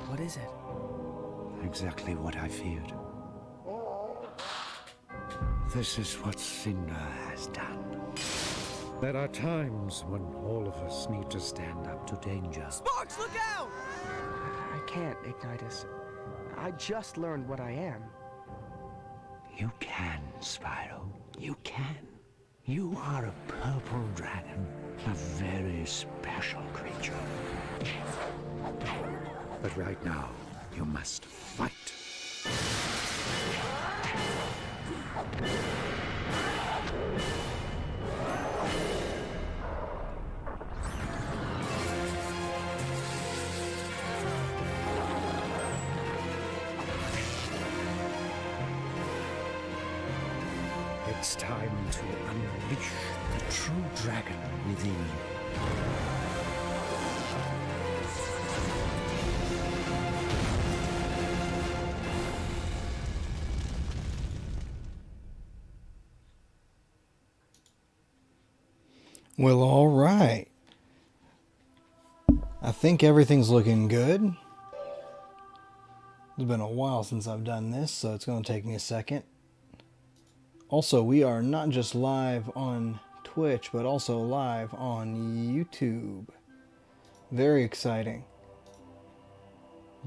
What is it? Exactly what I feared. This is what Cinder has done. There are times when all of us need to stand up to danger. Sparks, look out! I can't, Ignitus. I just learned what I am. You can, Spyro. You can. You are a purple dragon, a very special creature. But right now, you must fight. It's time to unleash the true dragon within you. Well, all right. I think everything's looking good. It's been a while since I've done this, so it's going to take me a second. Also, we are not just live on Twitch, but also live on YouTube. Very exciting.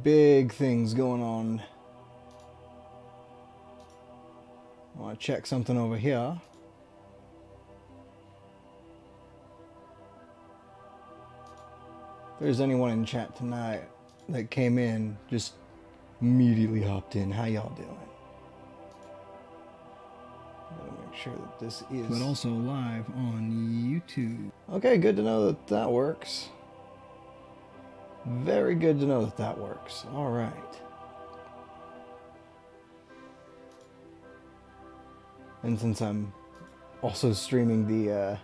Big things going on. I want to check something over here. If there's anyone in chat tonight that came in, just immediately hopped in. How y'all doing? Gotta make sure that this is... But also live on YouTube. Okay, good to know that that works. Very good to know that that works. Alright. And since I'm also streaming the...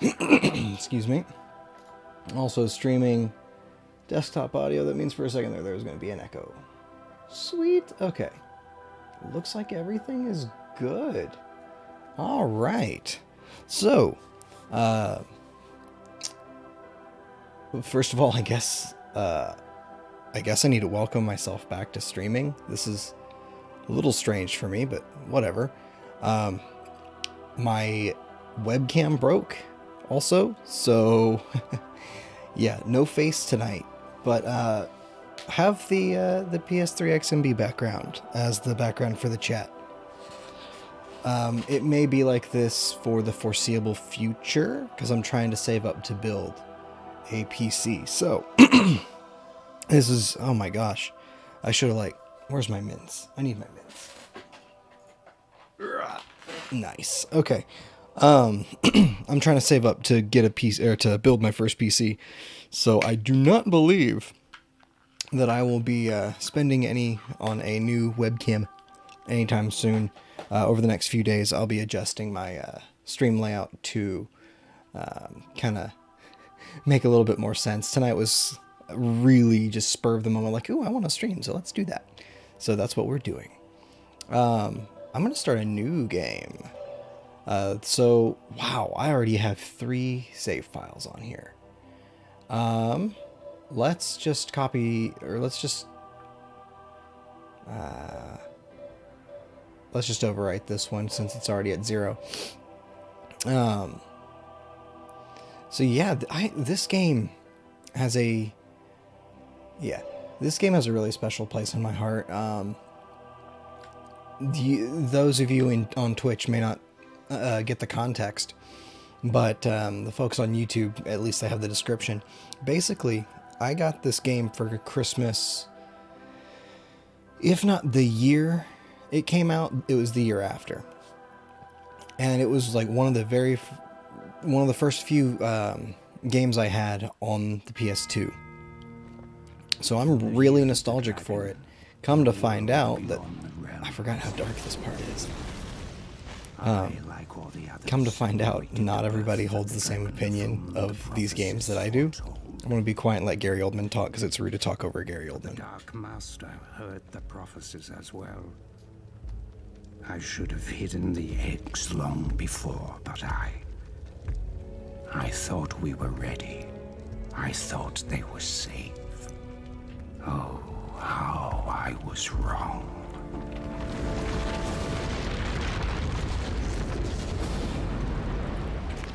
excuse me. Also streaming desktop audio, that means for a second there was going to be an echo. Sweet. Okay. Looks like everything is good. All right. So, first of all, I guess I need to welcome myself back to streaming. This is a little strange for me, but whatever. My webcam broke also, so yeah, no face tonight, but have the PS3 XMB background as the background for the chat. It may be like this for the foreseeable future, because I'm trying to save up to build a PC. So, this is, oh my gosh, I should have where's my mints? I need my mints. Nice. Okay. I'm trying to save up to get a PC, or to build my first PC. So I do not believe that I will be spending any on a new webcam anytime soon. Over the next few days, I'll be adjusting my stream layout to kind of make a little bit more sense. Tonight was really just spur of the moment, like, ooh, I want to stream, so let's do that. So that's what we're doing. I'm going to start a new game. So, wow, I already have 3 save files on here. Let's just copy, or let's just overwrite this one since it's already at 0. So yeah, this game has a really special place in my heart. Those of you on Twitch may not get the context, but the folks on YouTube, at least they have the description. Basically, I got this game for Christmas, if not the year it came out, it was the year after. And it was like one of the first few games I had on the PS2. So I'm really nostalgic for it. Come to find out that I forgot how dark this part is. Come to find out, not everybody holds the same opinion of these games that I do. I'm going to be quiet and let Gary Oldman talk, because it's rude to talk over Gary Oldman. The Dark Master heard the prophecies as well. I should have hidden the eggs long before, but I thought we were ready. I thought they were safe. Oh, I was wrong.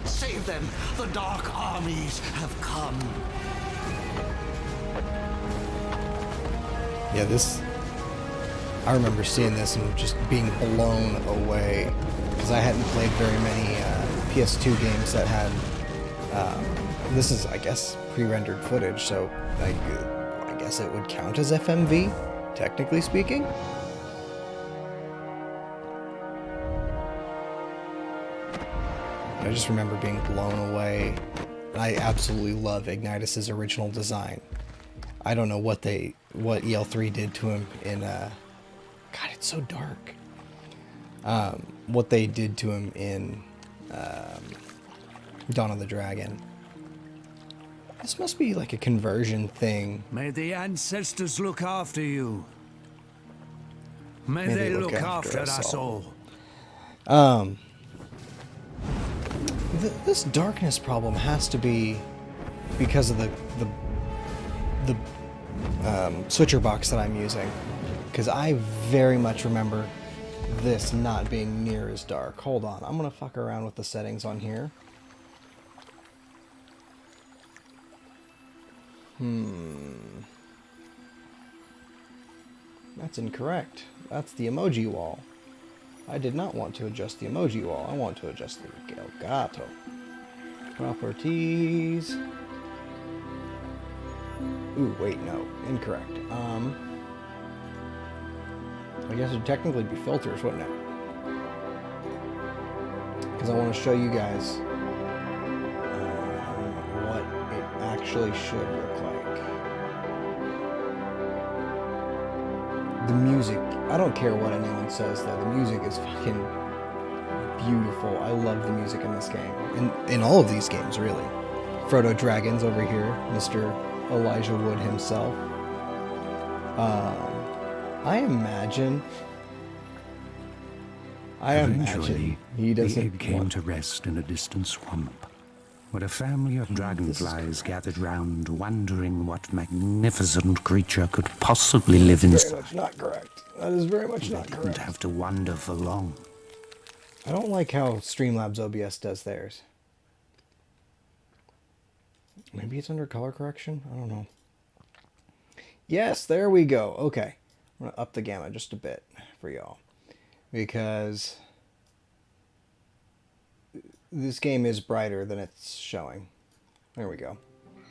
Save them! The Dark Armies have come! Yeah, this... I remember seeing this and just being blown away. Because I hadn't played very many PS2 games that had... this is, I guess, pre-rendered footage, so I guess it would count as FMV, technically speaking. I just remember being blown away. I absolutely love Ignitus's original design. I don't know what EL3 did to him in God, it's so dark. What they did to him in Dawn of the Dragon. This must be like a conversion thing. May the ancestors look after you. May they look after us all. This darkness problem has to be because of the switcher box that I'm using, because I very much remember this not being near as dark. Hold on, I'm gonna fuck around with the settings on here. That's incorrect. That's the emoji wall. I did not want to adjust the emoji wall. I want to adjust the Elgato. Properties. Ooh, wait, no. Incorrect. I guess it'd technically be filters, wouldn't it? Because I want to show you guys what it actually should look like. The music, I don't care what anyone says though, the music is fucking beautiful. I love the music in this game. In all of these games, really. Frodo Dragon's over here, Mr. Elijah Wood himself. I imagine he doesn't the egg came to rest in a distant swamp, where a family of dragonflies gathered round, wondering what magnificent creature could possibly live inside. Very much not correct. That is very much not correct. Didn't have to wander for long. I don't like how Streamlabs OBS does theirs. Maybe it's under color correction? I don't know. Yes, there we go. Okay. I'm going to up the gamma just a bit for y'all. Because this game is brighter than it's showing. There we go.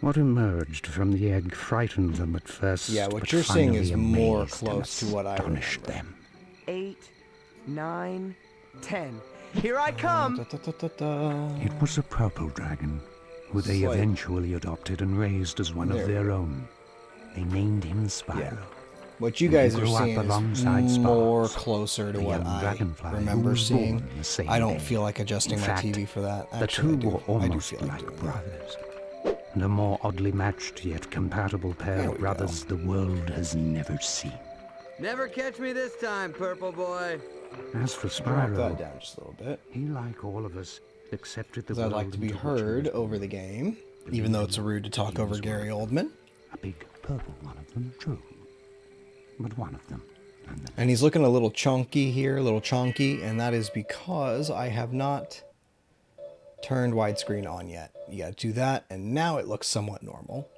What emerged from the egg frightened them at first. Yeah, what you're seeing is more close to what I remember. Them. 8, 9, 10. Here I come! It was a purple dragon, who they eventually adopted and raised as one of their own. They named him Spyro. Yeah. What you guys are seeing is more closer to what I remember seeing. I don't feel like adjusting my TV for that. Actually, the two were almost like brothers. And a more oddly matched yet compatible pair of brothers the world has never seen. Never catch me this time, Purple Boy. As for Drop Spyro, that down just a little bit. he, like all of us, accepted the Because world I'd like to be into which he heard was over the game, even though it's rude to talk over Gary Oldman. a big purple one of them, true. But one of them. And he's looking a little chunky here, a little chonky, and that is because I have not turned widescreen on yet. You gotta do that, and now it looks somewhat normal.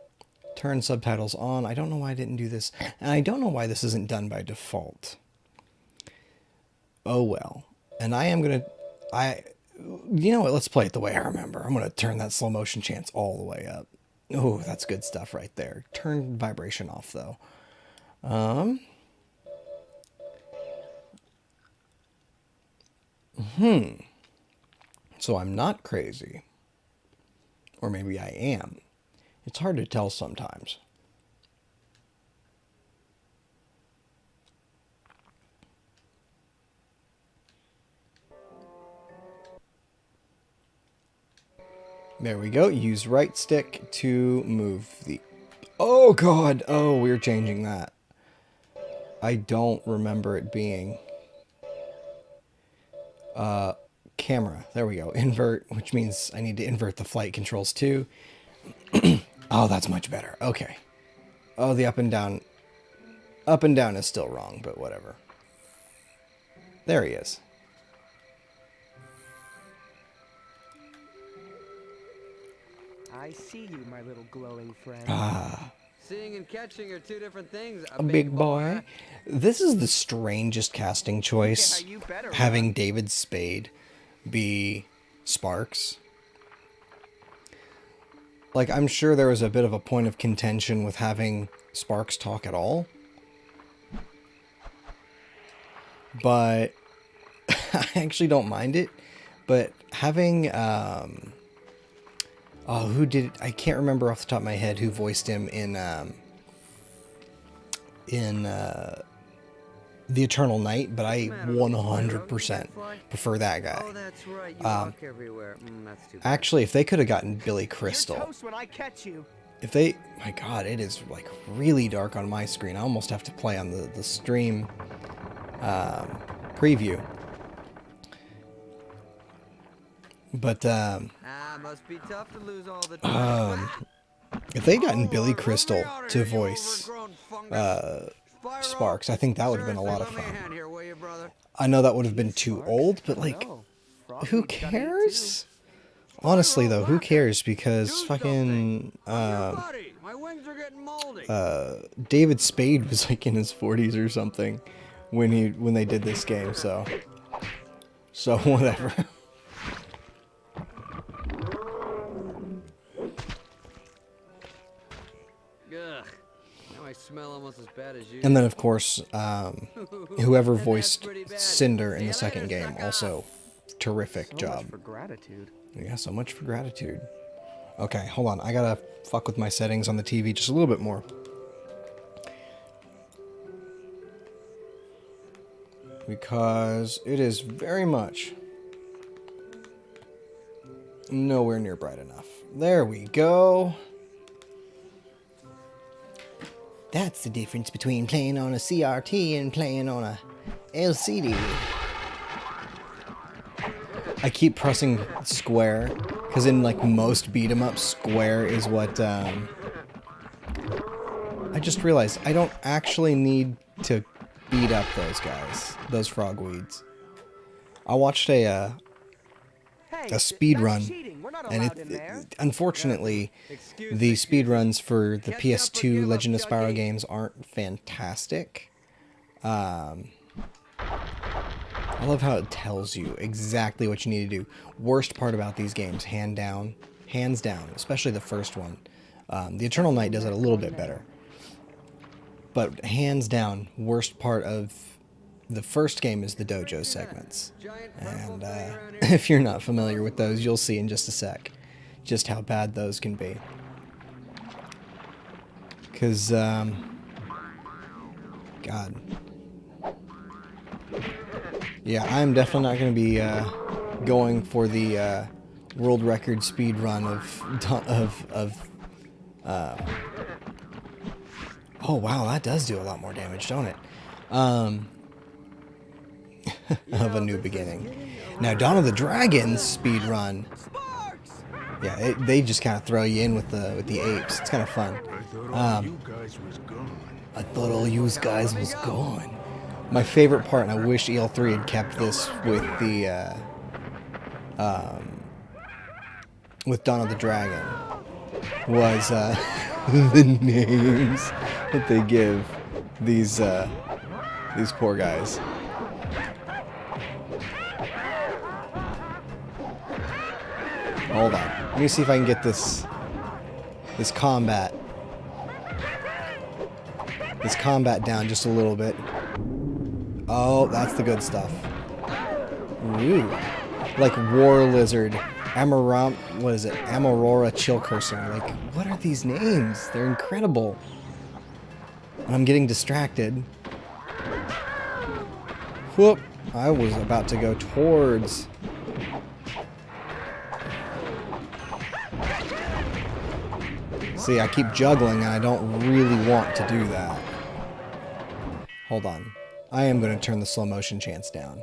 Turn subtitles on. I don't know why I didn't do this, and I don't know why this isn't done by default. Oh well. And I am gonna... You know what, let's play it the way I remember. I'm gonna turn that slow motion chance all the way up. Oh, that's good stuff right there. Turn vibration off, though. So I'm not crazy. Or maybe I am. It's hard to tell sometimes. There we go. Use right stick to move the... Oh, God. Oh, we're changing that. I don't remember it being... camera. There we go. Invert, which means I need to invert the flight controls too. Oh, that's much better. Okay. Oh, the up and down. Up and down is still wrong, but whatever. There he is. I see you, my little glowing friend. Ah, Seeing and catching are two different things. a big boy. This is the strangest casting choice. Yeah, you better Having run. David Spade be Sparks. Like, I'm sure there was a bit of a point of contention with having Sparks talk at all. But I actually don't mind it. But having, oh, who did it? I can't remember off the top of my head who voiced him in The Eternal Night, but I 100% prefer that guy. Oh, that's right. You walk everywhere. That's too bad. Actually, if they could have gotten Billy You're Crystal, toast when I catch you. if they, my God, it is like really dark on my screen. I almost have to play on the stream preview. But Must be tough to lose all the if they gotten Billy Crystal to voice Sparks, I think that would have been a lot of fun. I know that would have been too old, but like, No, who Froggy's gotta eat cares? Honestly though, who cares? Because fucking My wings are getting moldy. David Spade was like in his 40s or something when they did this game, so whatever. Ugh. Now I smell almost as bad as you. And then of course, whoever voiced Cinder in the second game, also terrific So job. much for gratitude. Yeah, so much for gratitude. Okay, hold on. I gotta fuck with my settings on the TV just a little bit more. Because it is very much nowhere near bright enough. There we go. That's the difference between playing on a CRT and playing on a LCD. I keep pressing square, because in like most beat 'em ups, square is what, I just realized I don't actually need to beat up those guys, those frogweeds. I watched a speed that's run, cheating. We're not and allowed in there. unfortunately, the speed runs for the PS2 Legend of Spyro games aren't fantastic. I love how it tells you exactly what you need to do. Worst part about these games, hands down, especially the first one. The Eternal Night does it a little bit better. But hands down, worst part of the first game is the dojo segments. And if you're not familiar with those, you'll see in just a sec just how bad those can be. Because, God. Yeah, I'm definitely not going to be going for the world record speed run of oh wow, that does do a lot more damage, don't it? Of A New Beginning. Now, Dawn of the Dragons speed run. Yeah, they just kind of throw you in with the apes. It's kind of fun. I thought all you guys was gone. My favorite part, and I wish EL3 had kept this with the with Dawn of the Dragon, was the names that they give these poor guys. Hold on, let me see if I can get this combat down just a little bit. Oh, that's the good stuff. Ooh. Like War Lizard, what is it? Amarora Chill Cursor. Like, what are these names? They're incredible. And I'm getting distracted. Whoop. I was about to go towards... See, I keep juggling and I don't really want to do that. Hold on. I am going to turn the slow motion chance down.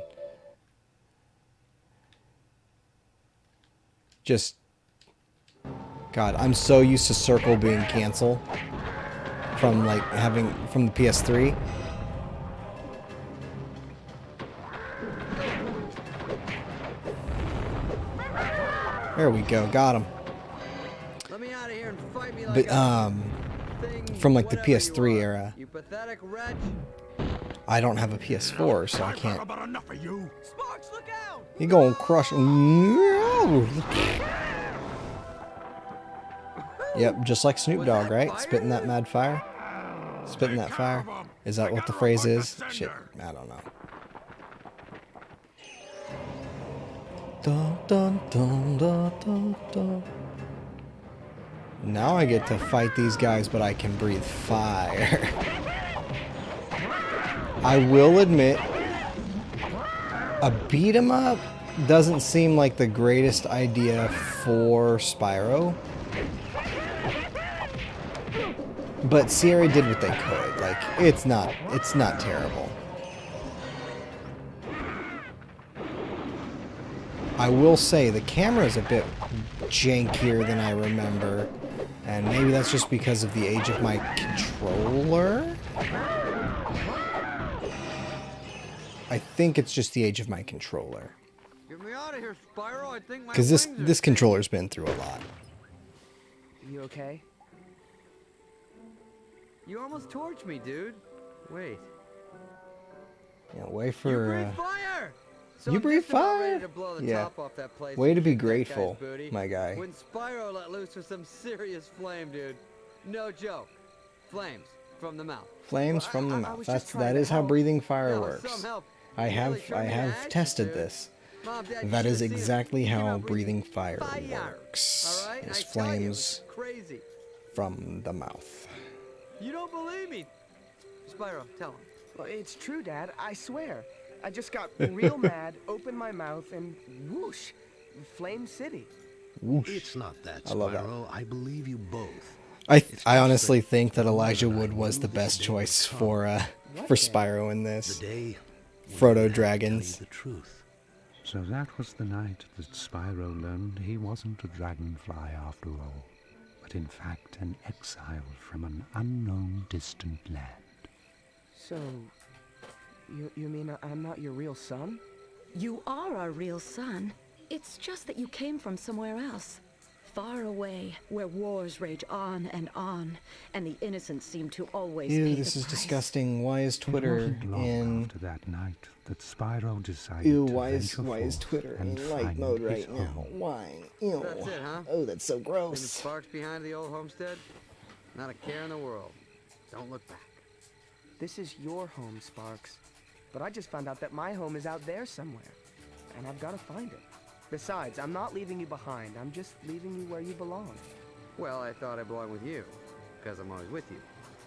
Just... God, I'm so used to circle being cancel. from like having from the PS3. There we go, got him. Let me out of here and fight me But from like the PS3 era. You pathetic wretch. I don't have a PS4, so I can't. About enough of you. Sparks, look out! You gonna crush? Yep, just like Snoop Dogg, right? Spitting that mad fire. Spitting that fire. Is that what the phrase is? Shit, I don't know. Dun, dun, dun, dun, dun, dun. Now I get to fight these guys, but I can breathe fire. I will admit, a beat 'em up doesn't seem like the greatest idea for Spyro. But Sierra did what they could. Like, it's not terrible. I will say the camera is a bit jankier than I remember, and maybe that's just because of the age of my controller. I think it's just the age of my controller. Get me out of here, Spyro. I think my Because wings are this controller's been through a lot. You okay? You almost torched me, dude. Wait. Yeah, way You for. breathe fire! So You I'm breathe just about fire? ready to blow the Yeah. top off that place Way and to be kick that guy's grateful, booty. my guy. When Spyro let loose with some serious flame, dude. No joke. Flames from the mouth. Flames Well, from the I mouth. was just trying That to is how help. breathing fire No, works. some help. I You really have turned me to action, tested dude. this. Mom, Dad, you That is should've seen it. exactly You how know, breathing fire fire. works. All right? Is I tell you, flames it's crazy. from the mouth. You don't believe me. Spyro, tell him. Well, it's true, Dad. I swear. I just got real mad, opened my mouth, and whoosh, Flame City. Whoosh. It's not that, I love that. Spyro. I believe you both. I honestly think that Elijah Wood was the best choice for Spyro in The this. day when Frodo I have to Dragons. tell you the truth. So that was the night that Spyro learned he wasn't a dragonfly after all, but in fact an exile from an unknown distant land. So, you mean I'm not your real son? You are our real son. It's just that you came from somewhere else. Far away, where wars rage on, and the innocent seem to always pay Ew, the this is price. disgusting. Why is Twitter It wasn't long in... after that night that Spyro decided Ew, to why is venture Twitter forth and in light find mode his right now? home. Why? Ew. That's it, huh? Oh, that's so Leaving gross. sparks behind the old homestead? Not a care in the world. Don't look back. This is your home, Sparks. But I just found out that my home is out there somewhere. And I've got to find it. Besides, I'm not leaving you behind. I'm just leaving you where you belong. Well, I thought I belonged with you, because I'm always with you.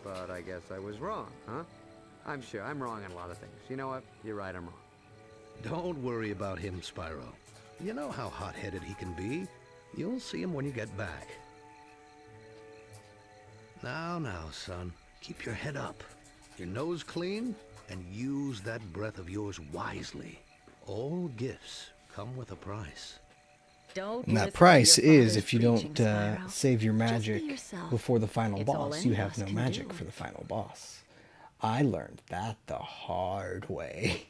But I guess I was wrong, huh? I'm sure I'm wrong on a lot of things. You know what? You're right, I'm wrong. Don't worry about him, Spyro. You know how hot-headed he can be. You'll see him when you get back. Now, son. Keep your head up, your nose clean, and use that breath of yours wisely. All gifts come with a price. Don't And that listen to price your is father's if you preaching, don't Spyro. save your Just be magic yourself. before the final It's all boss. any You of have us no can magic do. for the final boss. I learned that the hard way.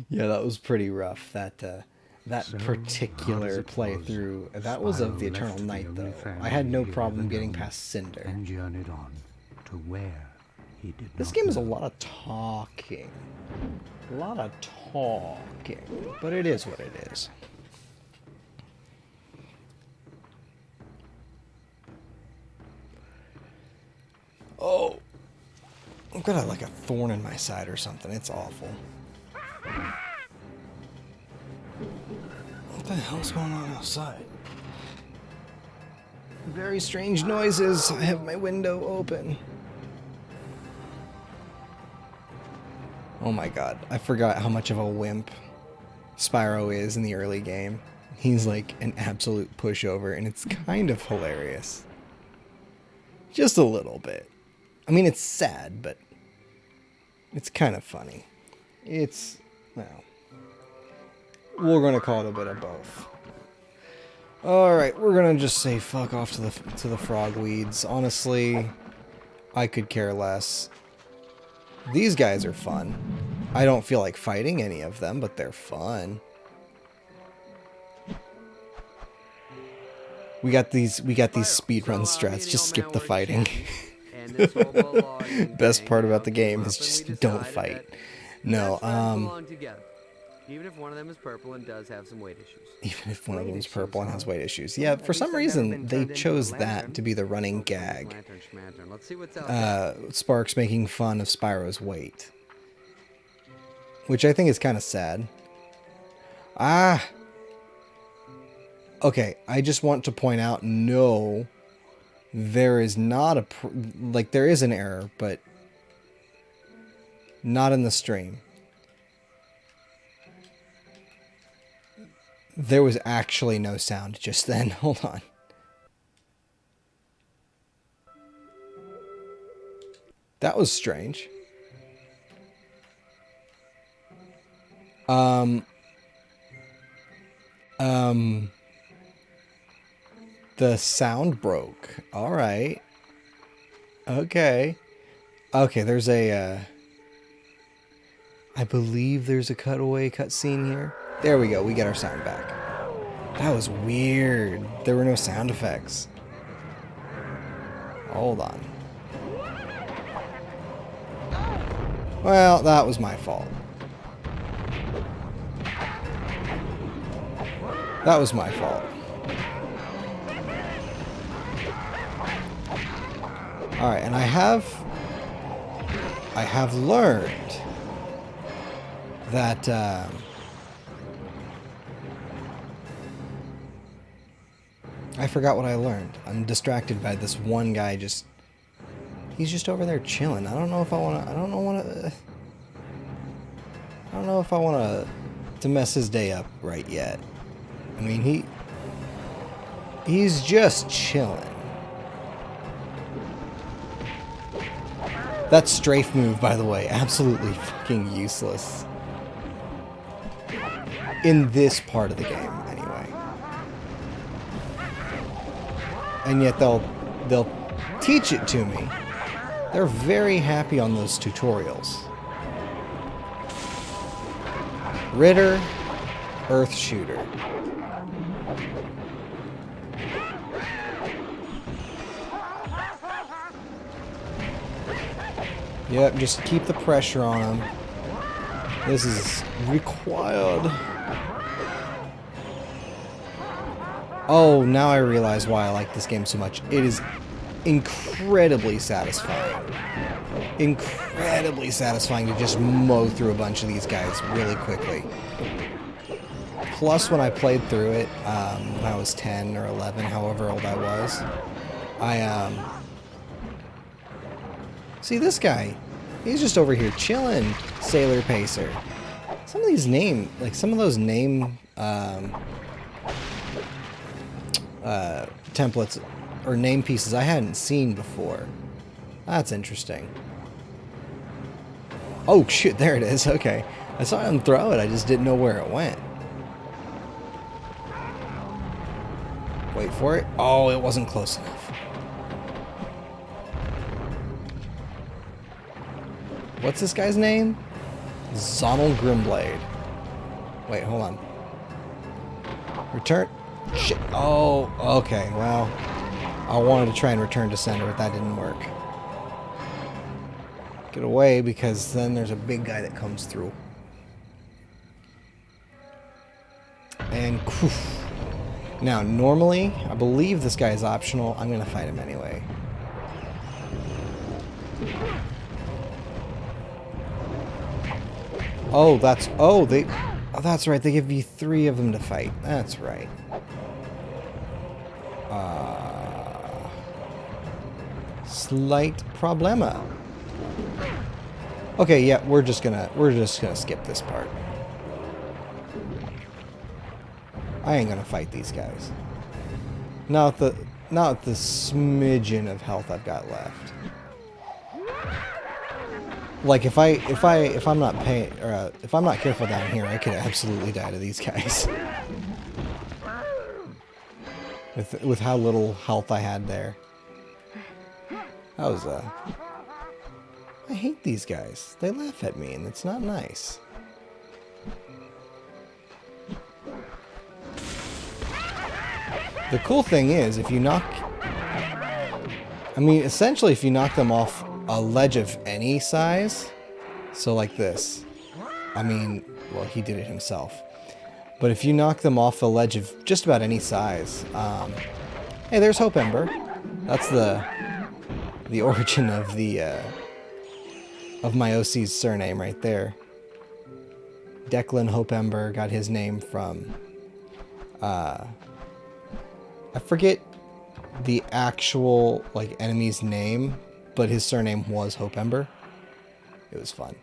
Yeah, that was pretty rough. That So, particular hard as it playthrough. was, That was of Spyro the Eternal left Night, only though. family I had no he problem ever getting known past Cinder. and journeyed on to where he did This not game is a know. lot of talking. A lot of talking. But it is what it is. Oh. I've got like a thorn in my side or something. It's awful. What the hell's going on outside? Very strange noises. I have my window open. Oh my god, I forgot how much of a wimp Spyro is in the early game. He's like an absolute pushover, and it's kind of hilarious. Just a little bit. I mean, it's sad, but it's kind of funny. It's, well, we're going to call it a bit of both. Alright, we're gonna just say fuck off to the frogweeds. Honestly, I could care less. These guys are fun. I don't feel like fighting any of them, but they're fun. We got these speedrun strats. Just skip the fighting. Best part about the game is just don't fight. No, even if one of them is purple and does have some weight issues. Even if one of them is purple and has weight issues. Yeah, for some reason they chose that to be the running gag. Let's see what's out there. Sparks making fun of Spyro's weight. Which I think is kind of sad. Ah! Okay, I just want to point out, no, there is not a... like, there is an error, but not in the stream. There was actually no sound just then. Hold on. That was strange. The sound broke. All right. Okay. Okay, there's a, I believe there's a cutscene here. There we go, we get our sound back. That was weird. There were no sound effects. Hold on. Well, that was my fault. That was my fault. Alright, and I have learned that, I forgot what I learned. I'm distracted by this one guy just... He's just over there chilling. I don't know if I want to... I don't know if I want to mess his day up right yet. I mean, he's just chilling. That strafe move, by the way, absolutely fucking useless. In this part of the game, anyway. And yet they'll teach it to me. They're very happy on those tutorials. Ritter, Earth Shooter. Yep, just keep the pressure on him. This is required. Oh, now I realize why I like this game so much. It is incredibly satisfying. Incredibly satisfying to just mow through a bunch of these guys really quickly. Plus, when I played through it, when I was 10 or 11, however old I was, see this guy, he's just over here chilling, Sailor Pacer. Some of these some of those name templates or name pieces I hadn't seen before. That's interesting. Oh shit, there it is. Okay. I saw him throw it, I just didn't know where it went. Wait for it. Oh, it wasn't close enough. What's this guy's name? Zonal Grimblade. Wait, hold on. Return. Shit. Oh, okay. Well, I wanted to try and return to center, but that didn't work. Get away, because then there's a big guy that comes through. And now, normally, I believe this guy is optional. I'm going to fight him anyway. Oh, that's right. They give you 3 of them to fight. That's right. Slight problema. Okay, yeah, we're just gonna skip this part. I ain't gonna fight these guys. Not the smidgen of health I've got left. Like if I'm not paying, or if I'm not careful down here, I could absolutely die to these guys. with how little health I had there. That was I hate these guys. They laugh at me and it's not nice. The cool thing is if you knock, I mean essentially if you knock them off a ledge of any size, so like this, I mean, well he did it himself. But if you knock them off a ledge of just about any size, hey, there's Hope Ember. That's the origin of the of my OC's surname right there. Declan Hope Ember got his name from I forget the actual like enemy's name, but his surname was Hope Ember. It was fun.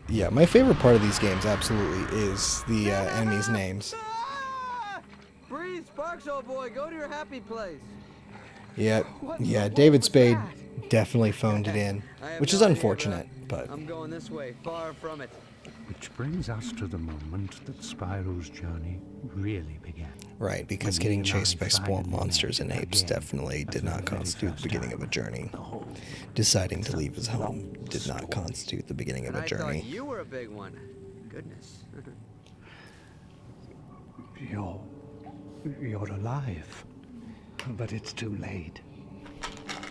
Yeah, my favorite part of these games absolutely is the enemies' names. Breathe, Sparks, old boy. Go to your happy place. Yeah, David Spade definitely phoned it in, which is unfortunate, but... I'm going this way, far from it. Which brings us to the moment that Spyro's journey really began. Right, because getting chased by swamp monsters and apes definitely did not constitute the beginning of a journey. Deciding to leave his home did not constitute the beginning of a I journey. thought you were a big one. Goodness. You're alive. But it's too late.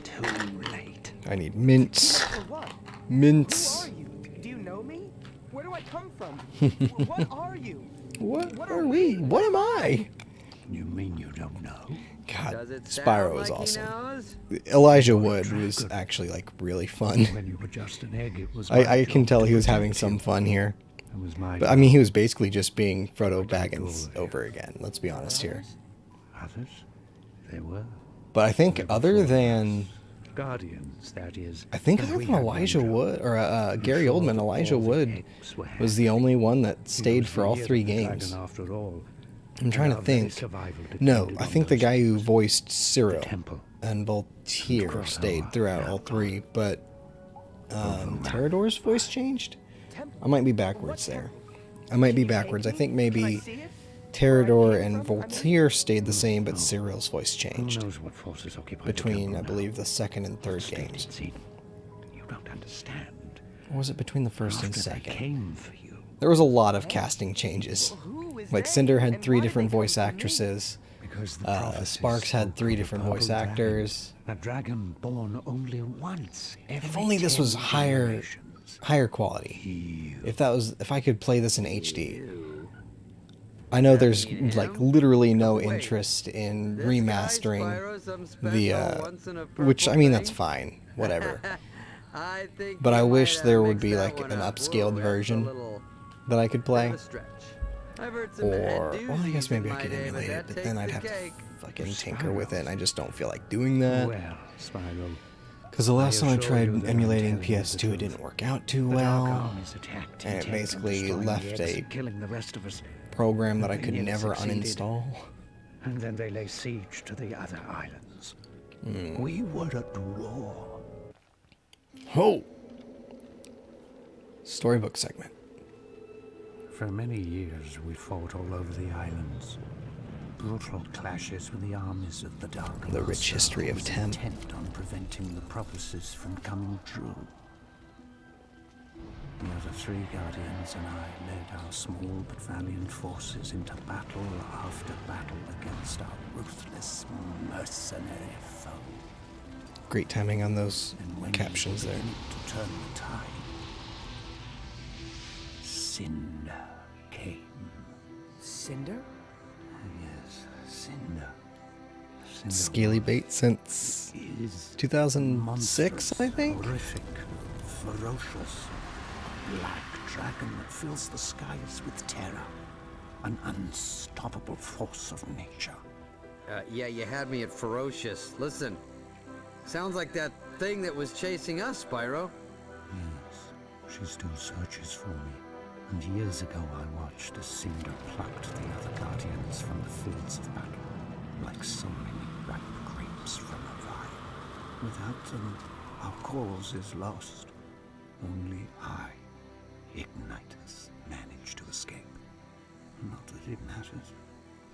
Too late. I need mints. For what? Mints. Who are you? Do you know me? Where do I come from? What are you? What are we? What am I? You mean you don't know? God, Does it sound Spyro is like he awesome. knows? Elijah Wood was actually like really fun. When you were just an egg, it was I can tell he was having some fun here. It was my But I mean, he was basically just being Frodo Baggins over again. Let's be honest here. others. They were. But I think other than Guardians, that is. I think as other we than had Elijah named Wood or them. Gary Before Oldman, the Elijah balls of Wood eggs were was the only one that He stayed was for the all year 3 of the dragon games. after all. I'm trying to And our very think. survival No, depended I on think the those guy who eggs. voiced Cyril temple. and Voltaire Grotto, stayed throughout all 3, but Overlap. Terrador's voice changed? I might be backwards there. I might be backwards. I think Can I maybe see it? Terrador and Voltaire stayed the same, but Cyril's voice Who changed knows what forces occupy between, the I temple believe, now? the 2nd and 3rd Stay games. in Eden. You don't understand. Or was it between the 1st and After they 2nd? came for you. There was a lot of casting changes. Who is Like they? Cinder had And 3 why did different they come voice for me? actresses. Because the prophecies Sparks had spoke 3 of a different purple voice dragon, actors. A dragon born only once. If only this was higher quality. You. If I could play this in HD. I know there's like literally no interest in This guy, remastering Spyro, some the special once in a which I purple mean that's thing? fine, whatever. I think But you I might wish have there would mixed be that like one an up. upscaled Whoa, that's a version little that I could bit play. of a stretch. I've heard some Or well, I guess doozies maybe in I my could day, emulate it, that but then takes I'd the have cake. to fucking tinker with it, and I just don't feel like doing that. Well, Spyro. Because the last time I assure you tried that I'm emulating telling you the PS2, it truth. didn't work out too The Dark well. Armies attacked And it intent on basically destroying left the eggs a and killing the rest of us. program that I And could they never succeeded. uninstall. And then they lay siege to the other islands. Hmm. We were at war. Oh! Storybook segment. For many years, we fought all over the islands. Brutal clashes with the armies of the Dark The rich Master, history of who was Tem. intent on preventing the prophecies from coming true. The other 3 Guardians and I led our small but valiant forces into battle after battle against our ruthless, mercenary foe. Great timing on those And when captions we there. began to turn the tide, Cinder came. Cinder? Yes, Cinder. Cinder Scaly bait since is 2006, I think? horrific, ferocious, a black dragon that fills the skies with terror, an unstoppable force of nature. Yeah, you had me at ferocious. Listen, sounds like that thing that was chasing us, Spyro. Yes, she still searches for me. And years ago I watched as Cinder plucked the other Guardians from the fields of battle, like so many ripe grapes from a vine. Without them, our cause is lost. Only I, Ignitus, managed to escape. Not that it matters.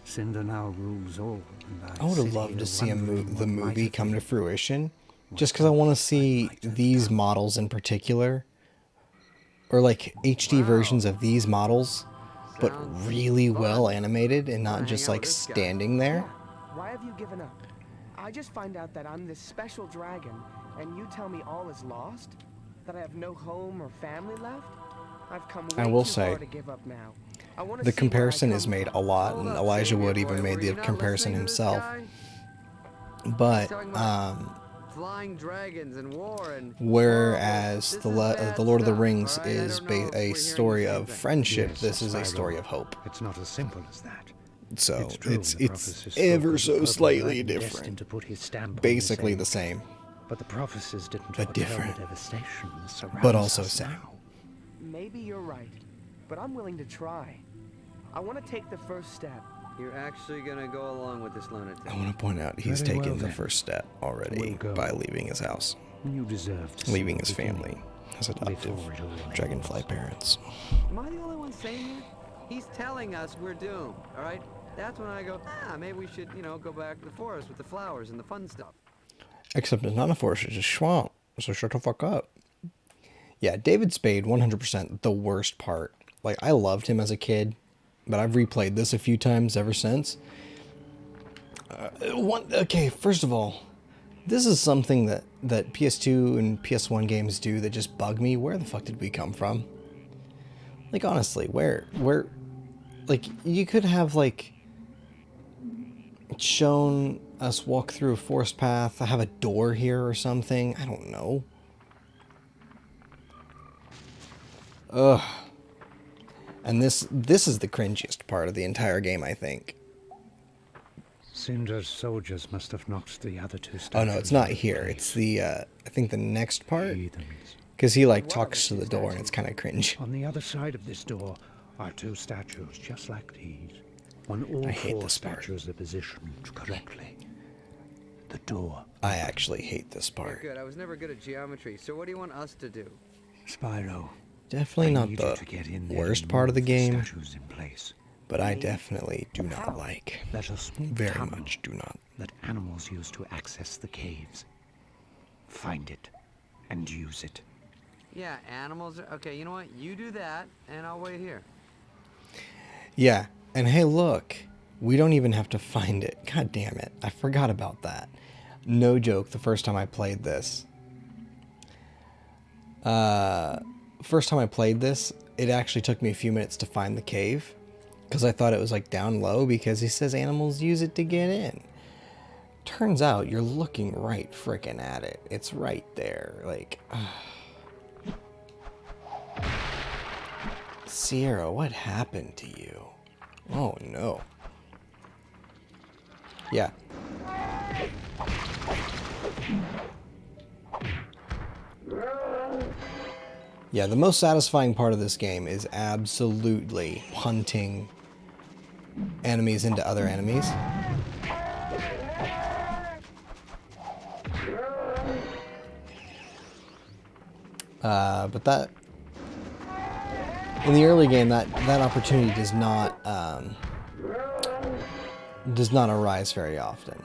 Cinder now rules all, and I would sit have loved here to see wondering the what might movie have come to been. fruition, just because I want to see these models in particular, or like HD versions of these models, but Sounds really fun. well animated and Wanna not hang just out like with this guy. standing there. Yeah. Why have you given up? I just find out that I'm this special dragon, and you tell me all is lost? That I have no home or family left? I've come way I will too say, far to give up now. I wanna the see where I comparison is come made from. a lot, Hold and up, Elijah Savior Wood boy, even made were the you not comparison listening to this himself. guy? But He's talking about flying dragons and war and whereas horrible. the This is bad the Lord of the stuff, Rings all right? I is don't know if we're a hearing story the same of thing. friendship, Yes, this is a Spyro. story of hope. It's not as simple as that. So It's true, it's the prophecies spoke ever of the so purple slightly dragon destined different. to put his stamp on Basically this the age. same, But the prophecies didn't but foretell different. the devastation that surrounds but also us same. now. Maybe you're right, but I'm willing to try. I want to take the first step. You're actually gonna go along with this lunatic. I want to point out he's Very well taken the then. first step already We'll go. by leaving his house, You deserve to see leaving the his beginning family, his adoptive before it all dragonfly ends. parents. Am I the only one saying that? He's telling us we're doomed, all right? That's when I go, maybe we should, go back to the forest with the flowers and the fun stuff. Except it's not a forest, it's a swamp. So shut the fuck up. Yeah, David Spade, 100% the worst part. Like, I loved him as a kid, but I've replayed this a few times ever since. Okay, first of all, this is something that PS2 and PS1 games do that just bug me. Where the fuck did we come from? Like, honestly, where, like, you could have, like, shown us walk through a forest path, have a door here or something. I don't know. Ugh. And this is the cringiest part of the entire game, I think. Cinder's soldiers must have knocked the other two statues. Oh no, it's not into here. place. It's the I think the next part, Heathens. because he like talks to the door and it's kind of cringe. On the other side of this door are two statues just like these. When all I hate four this part. statues are positioned correctly. The door. I actually hate this Yeah, part. good. I was never good at geometry, so what do you want us to do? Spyro. Definitely I not need you the to get in there worst and part of the move game, statues in place. but I definitely do not like. There's a small Very tunnel much do not. that animals use to access the caves. Find it and use it. Yeah, animals are... Okay, you know what? You do that, and I'll wait here. Yeah, and hey, look, we don't even have to find it. God damn it, I forgot about that. No joke, the first time I played this. First time I played this, it actually took me a few minutes to find the cave. Because I thought it was like down low because he says animals use it to get in. Turns out you're looking right frickin' at it. It's right there. Like... Sierra, what happened to you? Oh no. Yeah. Yeah, the most satisfying part of this game is absolutely hunting enemies into other enemies. But that... In the early game, that opportunity does not arise very often.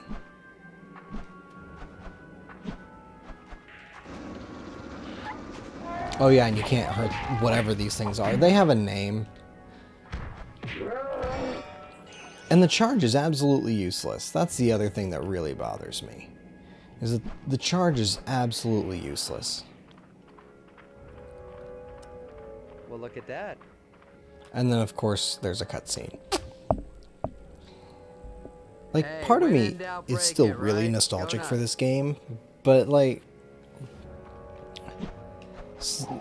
Oh yeah, and you can't hurt whatever these things are. They have a name. And the charge is absolutely useless. That's the other thing that really bothers me. Is that the charge is absolutely useless. Well, look at that. And then, of course, there's a cutscene. Like, Hey, part of when me in doubt, is break still it, really right? nostalgic Go for nuts. this game, but like,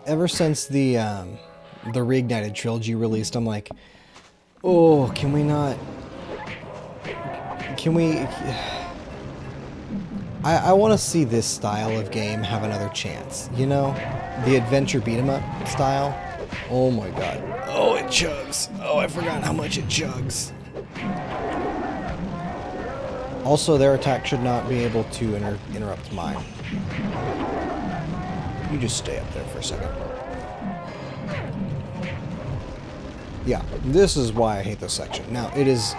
ever since the Reignited trilogy released, I'm like, oh, can we not? Can we? I want to see this style of game have another chance. You know, the adventure beat 'em up style. Oh my god. Oh, it chugs. Oh, I forgot how much it chugs. Also, their attack should not be able to interrupt mine. You just stay up there for a second. Yeah, this is why I hate this section. Now, it is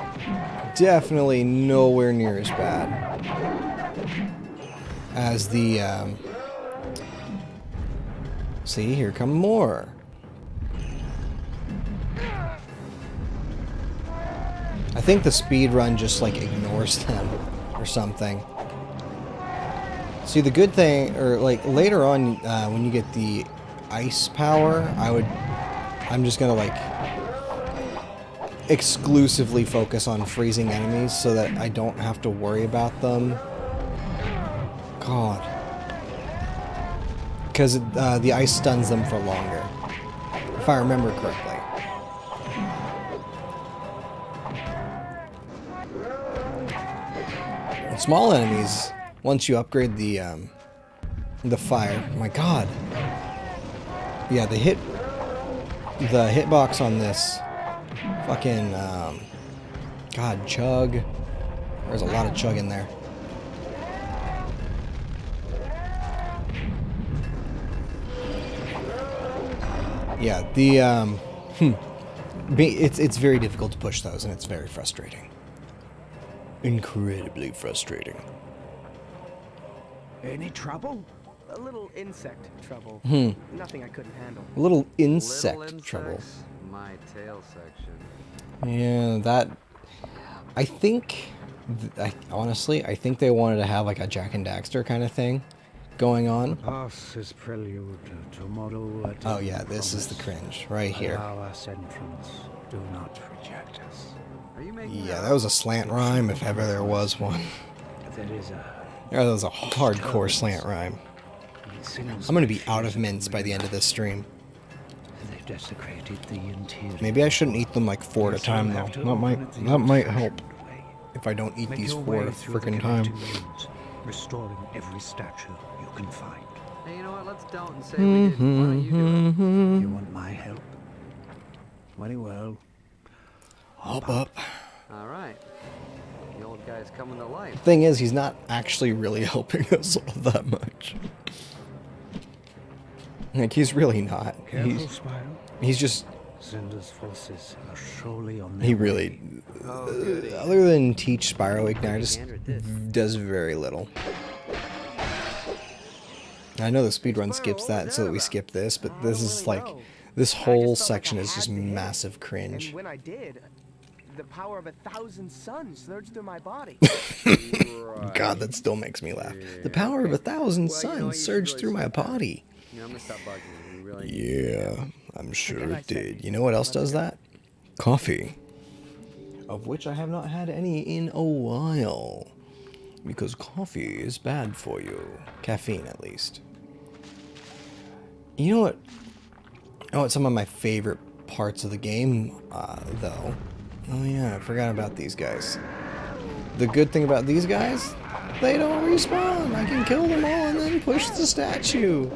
definitely nowhere near as bad as the, see, here come more. I think the speed run just, like, ignores them or something. See, the good thing, or, like, later on, when you get the ice power, I'm just gonna, like, exclusively focus on freezing enemies so that I don't have to worry about them. God. Because the ice stuns them for longer, if I remember correctly. And small enemies, once you upgrade the fire, my God. Yeah, the hitbox on this fucking God, chug. There's a lot of chug in there. Yeah, the it's very difficult to push those, and it's very frustrating. Incredibly frustrating. Any trouble? A little insect trouble. Nothing I couldn't handle. A little insect Little trouble. insects, my tail section. Yeah, that. I think, honestly, I think they wanted to have like a Jak and Daxter kind of thing going on. Pass is prelude. Tomorrow at Oh yeah, this is the cringe right here. Allow us entrance. Do not reject us. Are you making Yeah, that was a slant rhyme if ever there was one. There is a Yeah, that was a hardcore slant rhyme. I'm gonna be out of mints by the end of this stream. They've desecrated the interior. Maybe I shouldn't eat them like 4 at a time though. That might help if I don't eat Make these your 4 way at a through the freaking time. connecting rooms, restoring every statue you can find. Hey, you know what? Let's don't and say we did. Why don't you do it? You want my help? Very well. Hop up. All right. The old guy's coming to life. Thing is, he's not actually really helping us all that much. Like, he's really not. Careful, Spyro. He's just, Zinda's forces are surely on their he way. really, Oh, goody. other than teach Spyro Ignitus, Gander did. does very little. I know the speedrun skips that so that we skip this, but this is like, this I whole just felt like I section is had just to hit it. massive cringe. And when I did, the power of 1,000 suns surged through my body. Right. God, that still makes me laugh. The power of 1,000 Well, you know, you suns should surged really through my stop that. body. You know, I'm gonna stop bugging you. We really Yeah, I'm sure Again, I it said, did. You know what else does that? Coffee. Of which I have not had any in a while. Because coffee is bad for you. Caffeine, at least. You know what? You know what some of my favorite parts of the game, though? Oh yeah, I forgot about these guys. The good thing about these guys, they don't respawn. I can kill them all and then push the statue.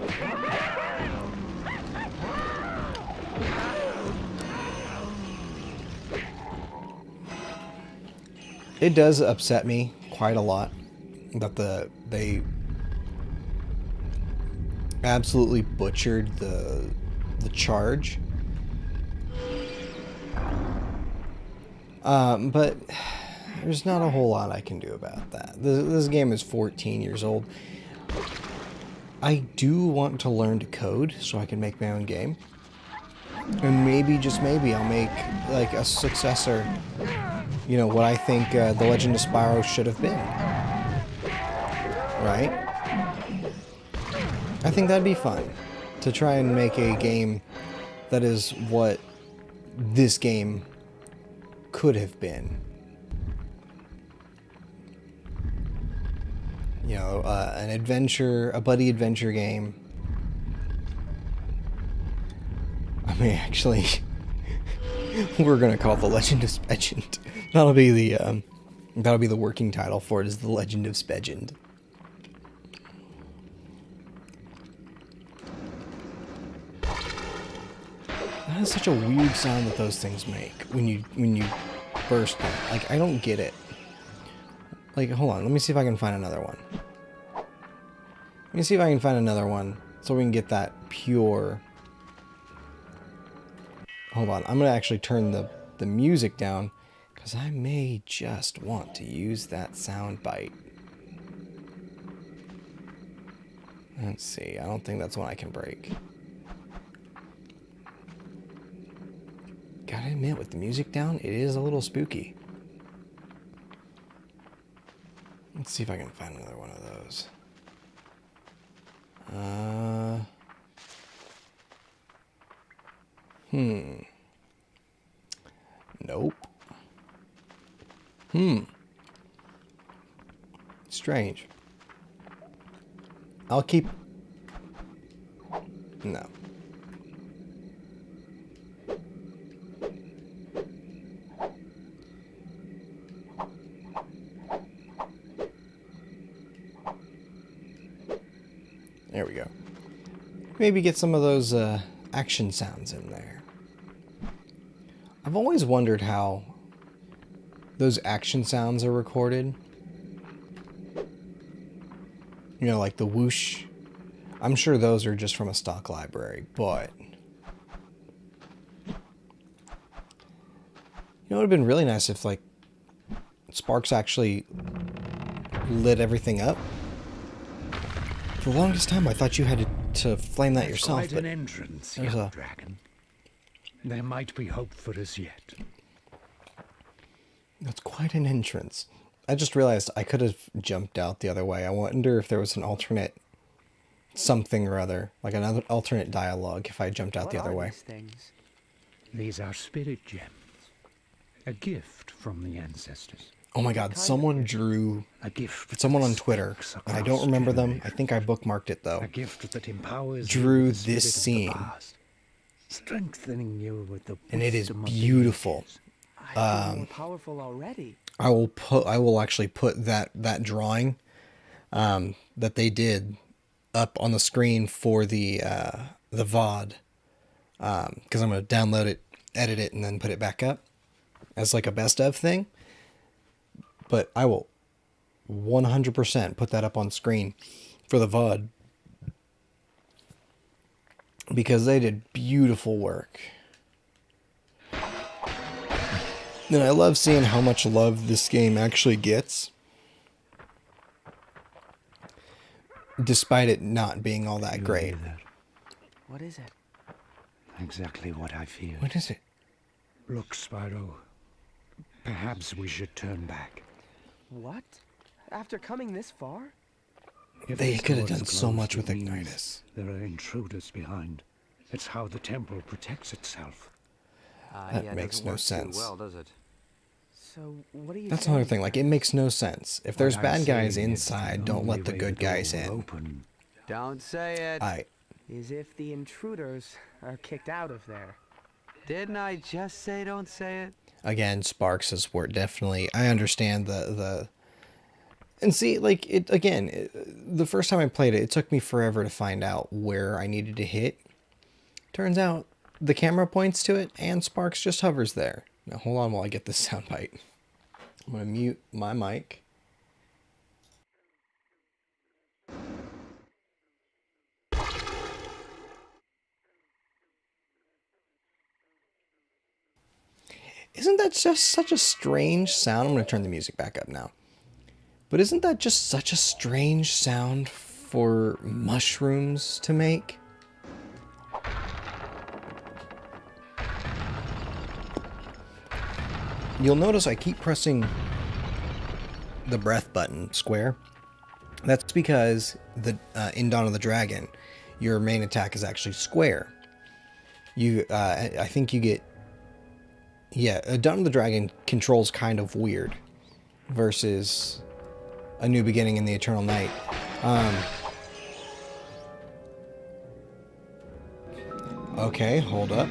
It does upset me quite a lot that they absolutely butchered the charge. But there's not a whole lot I can do about that. This game is 14 years old. I do want to learn to code so I can make my own game. And maybe, just maybe, I'll make like a successor. You know, what I think The Legend of Spyro should have been. Right? I think that'd be fun. To try and make a game that is what this game could have been. You know, an adventure, a buddy adventure game. I mean, actually, we're gonna call it The Legend of Spegend. That'll be the working title for it, is The Legend of Spegend. That is such a weird sound that those things make when you burst them. Like, I don't get it. Like, hold on, let me see if I can find another one. Let me see if I can find another one so we can get that pure. Hold on, I'm gonna actually turn the music down Because I may just want to use that sound bite. Let's see. I don't think that's one I can break. Gotta admit, with the music down, it is a little spooky. Let's see if I can find another one of those. Nope. Strange. I'll keep... No. There we go. Maybe get some of those action sounds in there. I've always wondered how those action sounds are recorded. You know, like the whoosh. I'm sure those are just from a stock library, but... You know, it would have been really nice if, like, Sparks actually lit everything up. For the longest time, I thought you had to flame that yourself, Quite but an entrance, there's young a... dragon. There might be hope for us yet. That's quite an entrance. I just realized I could have jumped out the other way. I wonder if there was an alternate something or other, like another alternate dialogue if I jumped out the other way. These things? These are spirit gems. A gift from the ancestors. Oh my god, someone drew... A gift. Someone on that Twitter, sticks and I across don't remember them. I generations. think I bookmarked it though. A gift that empowers Drew you with the this spirit of the scene. past, strengthening you with the And it is wisdom of the beautiful. ages. I feel more powerful already. I will actually put that drawing that they did up on the screen for the VOD, because I'm going to download it, edit it, and then put it back up as like a best of thing. But I will 100% put that up on screen for the VOD because they did beautiful work. And I love seeing how much love this game actually gets, despite it not being all that You great. hear that? What is it? Exactly what I feared. What is it? Look, Spyro. Perhaps we should turn back. What? After coming this far? If They this could have door is done so closed, much with it means Ignitus. There are intruders behind. It's how the temple protects itself. That Yeah, it makes doesn't no work too sense. well, does it? So, what are you That's saying? another thing. Like, it makes no sense. If there's What I'm bad guys saying is the inside, don't only let the way good door guys will in. Open. Don't say it. Is if the intruders are kicked out of there. Didn't I just say don't say it? Again, Sparks is where definitely... I understand the... And see, like, the first time I played it, it took me forever to find out where I needed to hit. Turns out, the camera points to it, and Sparks just hovers there. Now, hold on while I get this soundbite. I'm going to mute my mic. Isn't that just such a strange sound? I'm going to turn the music back up now. But isn't that just such a strange sound for mushrooms to make? You'll notice I keep pressing the breath button square. That's because in Dawn of the Dragon, your main attack is actually square. I think you get... Yeah, Dawn of the Dragon controls kind of weird versus A New Beginning in the Eternal Night. Okay, hold up.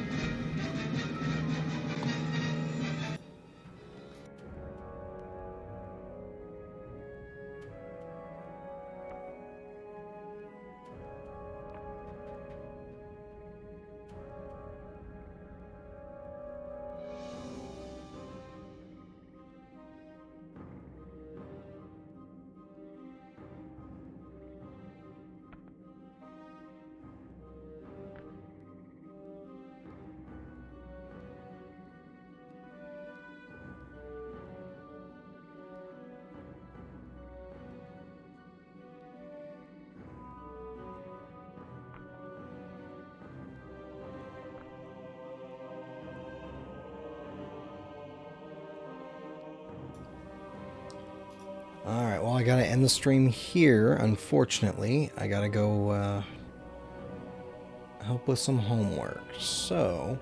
I gotta end the stream here, unfortunately. I gotta go help with some homework. So,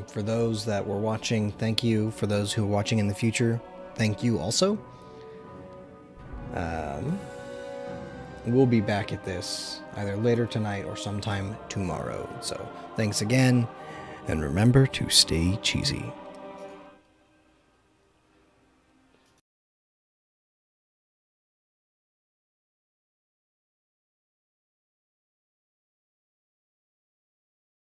for those that were watching, thank you. For those who are watching in the future, thank you also. We'll be back at this either later tonight or sometime tomorrow. So, thanks again, and remember to stay cheesy.